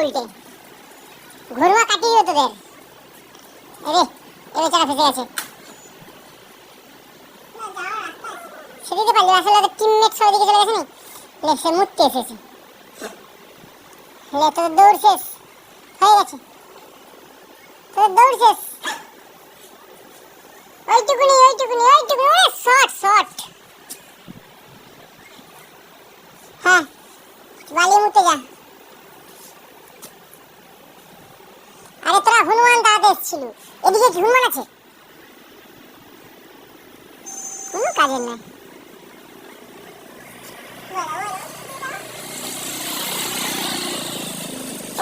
উল্টে ঘরোয়া কাটিয়ে তোদের। আরে এ বেচারা ফেসে গেছে। সেদিকে পারলে আসলে ওদের টিমমেট সব দিকে চলে গেছে নি, সে মুততে এসেছে। তোদের দৌড় শেষ হয়ে গেছে, তোদের দৌড় শেষ। ওইটুকুনি ওইটুকুনি ওইটুকুনি, ওরে শট শট। হ্যাঁ বালি মুতে যা। আরে তোরা হনুমান দাঁড়াতে এসেছিল, এদিকে কি হনুমান আছে? কোনো কাজের নাই।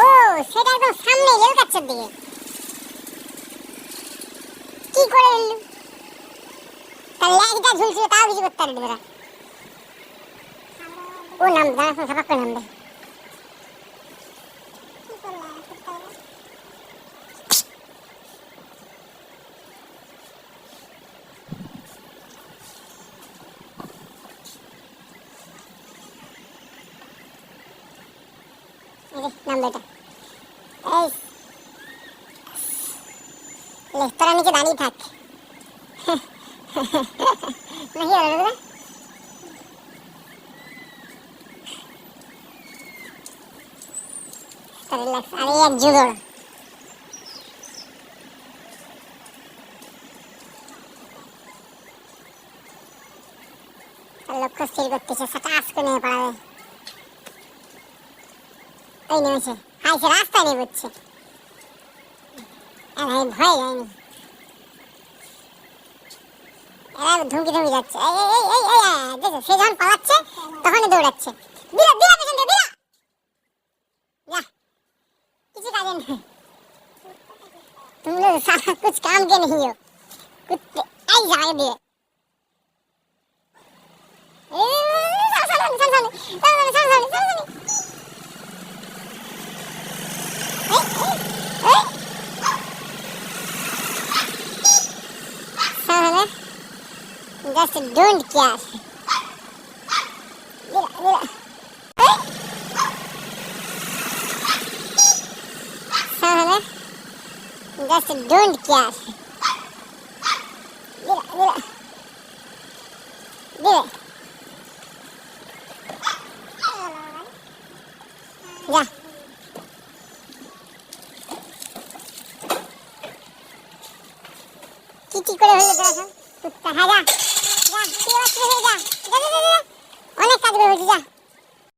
ও সেটা একদম সামনে রেল কাছের দিকে কি করে এলু? তার ল্যাগটা ঝুলছিল, তাও কিছু করতে পারলি তোরা। ও নামবে, দাঁড়া সাপাক করে নামবে। নামবে এটা। এই তোরা নিচে দাঁড়িয়ে থাক। নাকি বলো রিল্যাক্স। আরে এক জুড়োড় লক্ষ্য স্থির করতেছে, সেটা আজকে নিয়ে পড়াবে। এই নেমেছে, হাইছে রাস্তায় নিয়ে পড়ছে। ভয় যায়নি, এরা ধুমকি ধুমকি যাচ্ছে। দেখো সে যখন পালাচ্ছে তখনই দৌড়াচ্ছে। দিলা দিলা পেছন দিয়ে দিলা, যা কিছু কাজে নেই। तुम लोग सारा कुछ काम के नहीं हो, कुत्ते आई जाए दिए। Just don't care. Just don't care. जा কি করে হয়ে গেছে কুত্তা। হ্যাঁ যা যা, তুই হয়ে যা, অনেক কাজ করে হয়েছে, যা।